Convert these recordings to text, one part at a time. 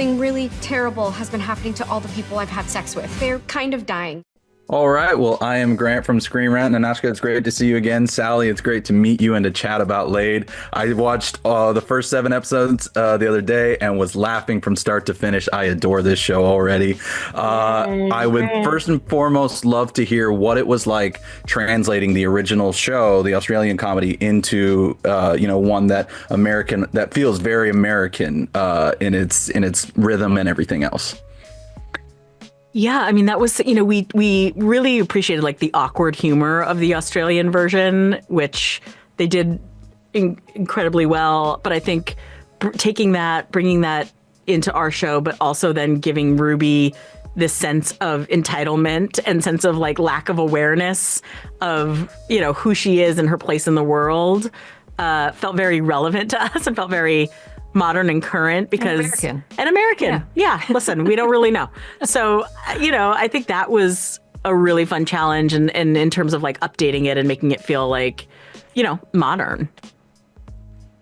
something really terrible has been happening to all the people I've had sex with. They're kind of dying. All right. Well, I am Grant from Screen Rant. Nahnatchka, it's great to see you again. Sally, it's great to meet you and to chat about Laid. I watched the first 7 episodes the other day and was laughing from start to finish. I adore this show already. I would first and foremost love to hear what it was like translating the original show, the Australian comedy, into one that feels very American in its rhythm and everything else. Yeah, I mean, that was, we really appreciated like the awkward humor of the Australian version, which they did incredibly well. But I think bringing that into our show, but also then giving Ruby this sense of entitlement and sense of like lack of awareness of, who she is and her place in the world, felt very relevant to us and felt very modern and current because American. Yeah. Listen, we don't really know. So, I think that was a really fun challenge and in terms of like updating it and making it feel like, modern.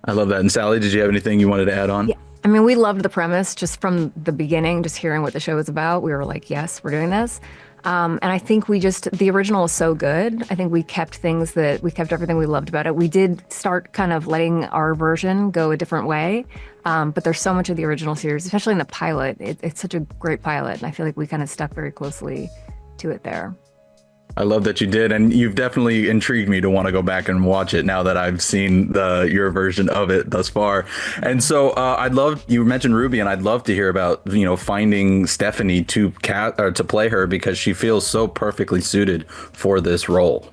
I love that. And Sally, did you have anything you wanted to add on? Yeah. I mean, we loved the premise just from the beginning, just hearing what the show was about. We were like, yes, we're doing this. And I think the original is so good. I think we kept everything we loved about it. We did start kind of letting our version go a different way. But there's so much of the original series, especially in the pilot. It's such a great pilot. And I feel like we kind of stuck very closely to it there. I love that you did, and you've definitely intrigued me to want to go back and watch it now that I've seen your version of it thus far. And so you mentioned Ruby, and I'd love to hear about finding Stephanie to play her because she feels so perfectly suited for this role.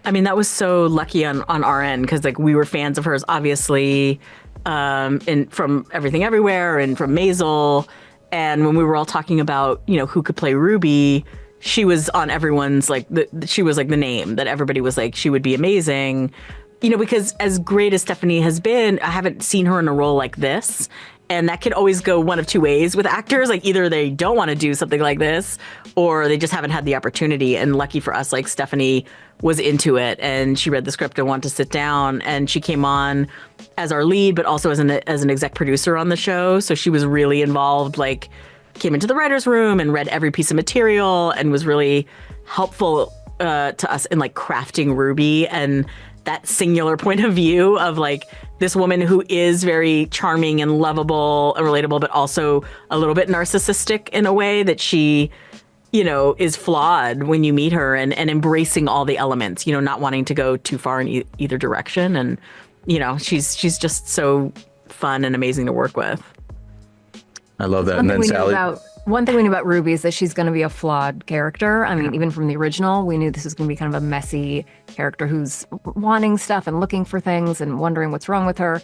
I mean, that was so lucky on our end because like we were fans of hers, obviously, from Everything Everywhere and from Maisel, and when we were all talking about who could play Ruby, she was on everyone's she was like the name that everybody was like, she would be amazing, because as great as Stephanie has been, I haven't seen her in a role like this. And that could always go one of two ways with actors. Like either they don't want to do something like this or they just haven't had the opportunity. And lucky for us, like Stephanie was into it and she read the script and wanted to sit down, and she came on as our lead, but also as an exec producer on the show. So she was really involved, like came into the writer's room and read every piece of material and was really helpful to us in like crafting Ruby and that singular point of view of like this woman who is very charming and lovable and relatable, but also a little bit narcissistic in a way that she, is flawed when you meet her and embracing all the elements, not wanting to go too far in either direction. And, she's just so fun and amazing to work with. I love that. And then Sally. One thing we knew about Ruby is that she's going to be a flawed character. I mean, even from the original, we knew this was going to be kind of a messy character who's wanting stuff and looking for things and wondering what's wrong with her.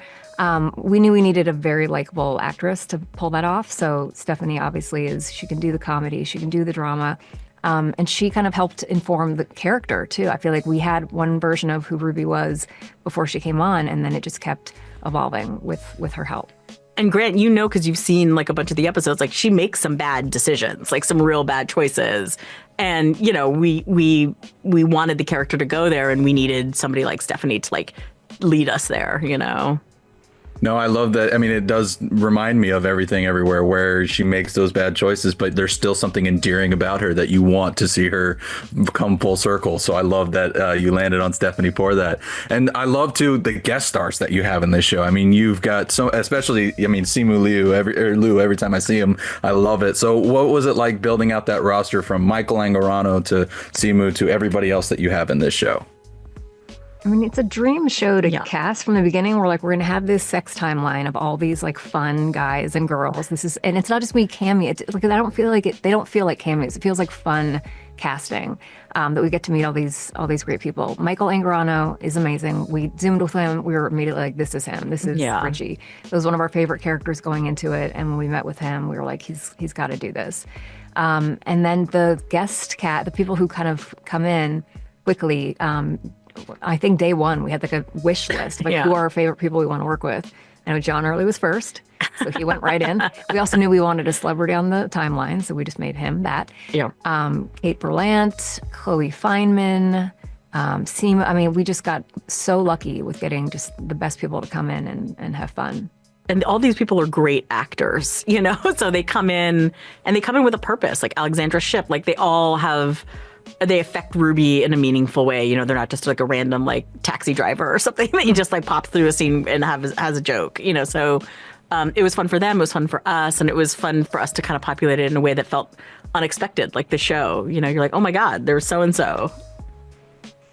We knew we needed a very likable actress to pull that off. So Stephanie obviously she can do the comedy, she can do the drama. And she kind of helped inform the character too. I feel like we had one version of who Ruby was before she came on, and then it just kept evolving with her help. And Grant, because you've seen like a bunch of the episodes, like she makes some bad decisions, like some real bad choices. And, we wanted the character to go there and we needed somebody like Stephanie to like lead us there, No, I love that. I mean, it does remind me of Everything Everywhere, where she makes those bad choices, but there's still something endearing about her that you want to see her come full circle. So I love that you landed on Stephanie for that. And I love, too, the guest stars that you have in this show. I mean, you've got especially Simu Liu, every time I see him, I love it. So what was it like building out that roster from Michael Angarano to Simu to everybody else that you have in this show? I mean, it's a dream show to cast from the beginning. We're going to have this sex timeline of all these like fun guys and girls. And it's not just me cameo. It's like, they don't feel like cameos. It feels like fun casting, that we get to meet all these great people. Michael Angarano is amazing. We zoomed with him. We were immediately like, this is him. This is Richie. It was one of our favorite characters going into it. And when we met with him, we were like, he's got to do this. And then the the people who kind of come in quickly, I think day one, we had like a wish list of like who are our favorite people we want to work with. I know John Early was first, so he went right in. We also knew we wanted a celebrity on the timeline, so we just made him that. Yeah. Kate Berlant, Chloe Fineman, Seema. I mean, we just got so lucky with getting just the best people to come in and have fun. and all these people are great actors, you know? So they come in with a purpose, like Alexandra Shipp, like they affect Ruby in a meaningful way. You know, they're not just like a random like taxi driver or something that you just like pop through a scene and has a joke, you know? So it was fun for them, it was fun for us, and it was fun for us to kind of populate it in a way that felt unexpected, like the show. You know, you're like, oh my God, there's so-and-so.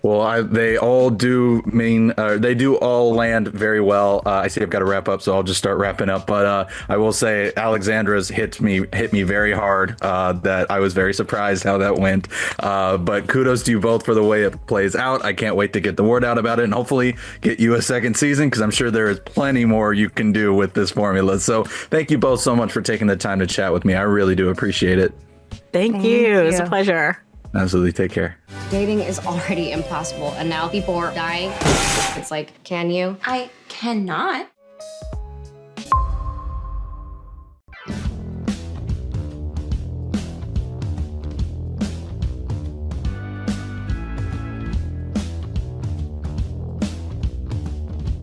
Well, they all do they do all land very well. I see I've got to wrap up, so I'll just start wrapping up. But I will say Alexandra's hit me very hard. That I was very surprised how that went. But kudos to you both for the way it plays out. I can't wait to get the word out about it and hopefully get you a second season, because I'm sure there is plenty more you can do with this formula. So thank you both so much for taking the time to chat with me. I really do appreciate it. Thank you. It was a pleasure. Absolutely. Take care. Dating is already impossible, and now people are dying. It's like, can you? I cannot.